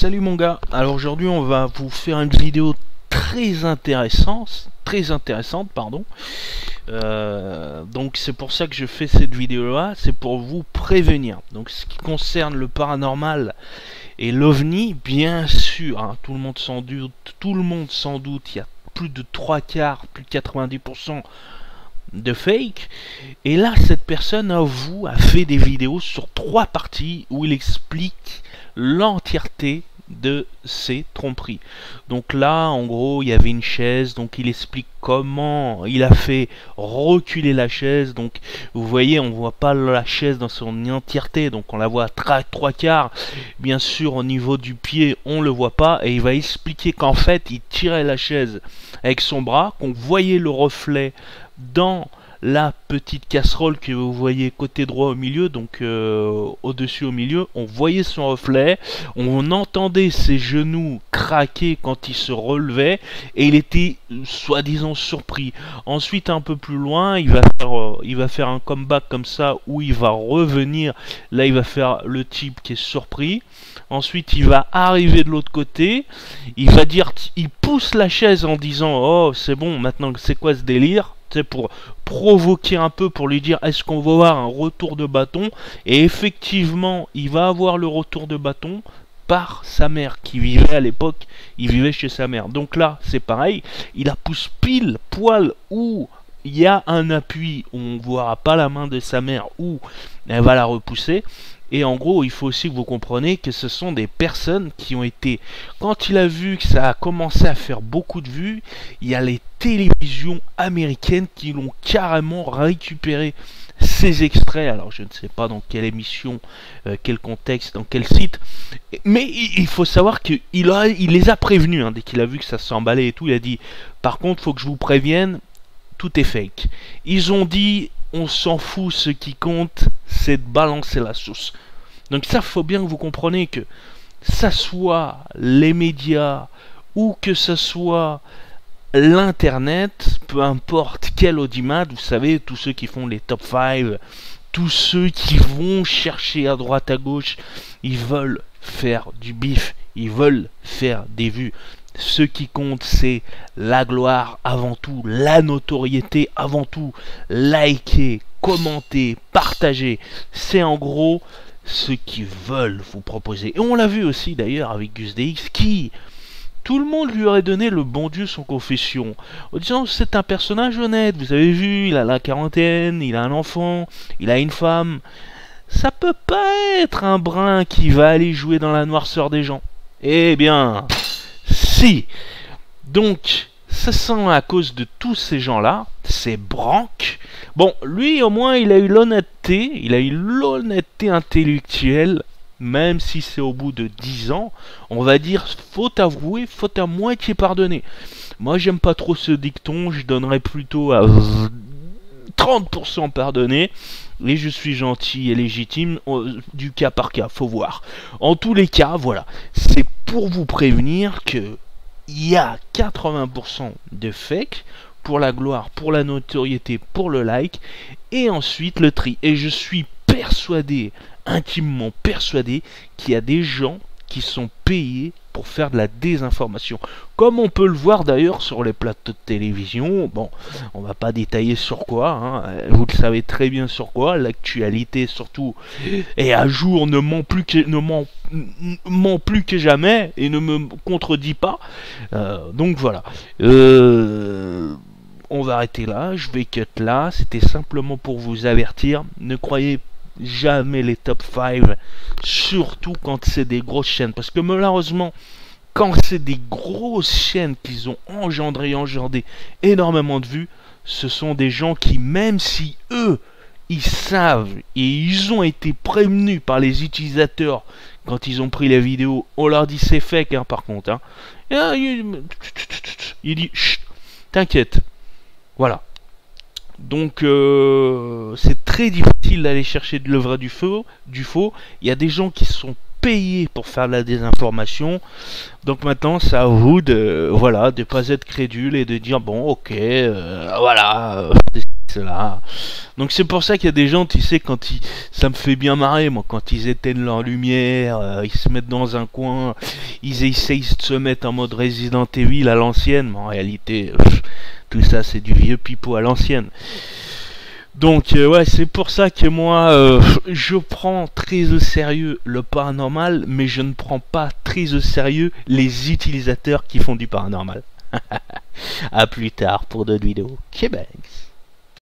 Salut mon gars, alors aujourd'hui on va vous faire une vidéo très intéressante, pardon. Donc c'est pour ça que je fais cette vidéo là, c'est pour vous prévenir. Donc ce qui concerne le paranormal et l'OVNI, bien sûr, hein, tout le monde sans doute, il y a plus de 3/4, plus de 90% de fake. Et là cette personne a fait des vidéos sur 3 parties où il explique l'entièreté de ces tromperies. Donc là en gros il y avait une chaise, donc il explique comment il a fait reculer la chaise. Donc vous voyez, on voit pas la chaise dans son entièreté, donc on la voit à 3/4. Bien sûr au niveau du pied on le voit pas, et il va expliquer qu'en fait il tirait la chaise avec son bras, qu'on voyait le reflet dans la petite casserole que vous voyez côté droit au milieu, donc au-dessus au milieu, on voyait son reflet, on entendait ses genoux craquer quand il se relevait, et il était soi-disant surpris. Ensuite un peu plus loin, il va faire un comeback comme ça, où il va revenir, là il va faire le type qui est surpris. Ensuite il va arriver de l'autre côté, il va dire, il pousse la chaise en disant oh c'est bon, maintenant c'est quoi ce délire, pour provoquer un peu, pour lui dire est-ce qu'on va avoir un retour de bâton. Et effectivement il va avoir le retour de bâton par sa mère qui vivait à l'époque, il vivait chez sa mère. Donc là c'est pareil, il la pousse pile poil où il y a un appui, où on ne verra pas la main de sa mère, où elle va la repousser. Et en gros, il faut aussi que vous compreniez que ce sont des personnes qui ont été... Quand il a vu que ça a commencé à faire beaucoup de vues, il y a les télévisions américaines qui l'ont carrément récupéré ces extraits. Alors je ne sais pas dans quelle émission, quel contexte, dans quel site. Mais il faut savoir qu'il les a prévenus, hein, dès qu'il a vu que ça s'emballait et tout. Il a dit, par contre, il faut que je vous prévienne, tout est fake. Ils ont dit... On s'en fout, ce qui compte, c'est de balancer la sauce. Donc ça, faut bien que vous compreniez que ça soit les médias ou que ce soit l'internet, peu importe quel audimat, vous savez, tous ceux qui font les top 5, tous ceux qui vont chercher à droite à gauche, ils veulent faire du bif, ils veulent faire des vues. Ce qui compte, c'est la gloire avant tout, la notoriété avant tout. Liker, commenter, partager, c'est en gros ce qu'ils veulent vous proposer. Et on l'a vu aussi d'ailleurs avec Gus DX, qui, tout le monde lui aurait donné le bon Dieu sans confession, en disant c'est un personnage honnête, vous avez vu, il a la quarantaine, il a un enfant, il a une femme. Ça peut pas être un brin qui va aller jouer dans la noirceur des gens. Eh bien... Si, donc, ça sent à cause de tous ces gens-là, ces branques. Bon, lui au moins il a eu l'honnêteté intellectuelle, même si c'est au bout de 10 ans, on va dire, faute avouée, faute à moitié pardonnée. Moi j'aime pas trop ce dicton, je donnerais plutôt à 30% pardonné, et je suis gentil et légitime, du cas par cas, faut voir. En tous les cas, voilà, c'est pour vous prévenir que il y a 80% de fake, pour la gloire, pour la notoriété, pour le like, et ensuite le tri. Et je suis persuadé, intimement persuadé, qu'il y a des gens qui sont payés pour faire de la désinformation, comme on peut le voir d'ailleurs sur les plateaux de télévision. Bon, on va pas détailler sur quoi, hein, vous le savez très bien sur quoi. L'actualité surtout est à jour, ne ment plus que jamais et ne me contredit pas. Donc voilà, on va arrêter là, je vais cut là. C'était simplement pour vous avertir, ne croyez jamais les top 5, surtout quand c'est des grosses chaînes, parce que malheureusement quand c'est des grosses chaînes qui ont engendré énormément de vues, ce sont des gens qui, même si eux ils savent et ils ont été prévenus par les utilisateurs quand ils ont pris la vidéo, on leur dit c'est fake, hein, par contre, hein. Et là, il dit chut, t'inquiète, voilà. Donc c'est très difficile d'aller chercher de l'œuvre du faux. Il y a des gens qui sont payés pour faire de la désinformation. Donc maintenant c'est à vous de, voilà, de pas être crédule et de dire bon ok, voilà, là. Donc c'est pour ça qu'il y a des gens, tu sais, ça me fait bien marrer, moi, quand ils éteignent leur lumière, ils se mettent dans un coin, ils essayent de se mettre en mode Resident Evil à l'ancienne, mais en réalité, tout ça c'est du vieux pipeau à l'ancienne. Donc ouais, c'est pour ça que moi je prends très au sérieux le paranormal, mais je ne prends pas très au sérieux les utilisateurs qui font du paranormal. A plus tard pour d'autres vidéos. Québec.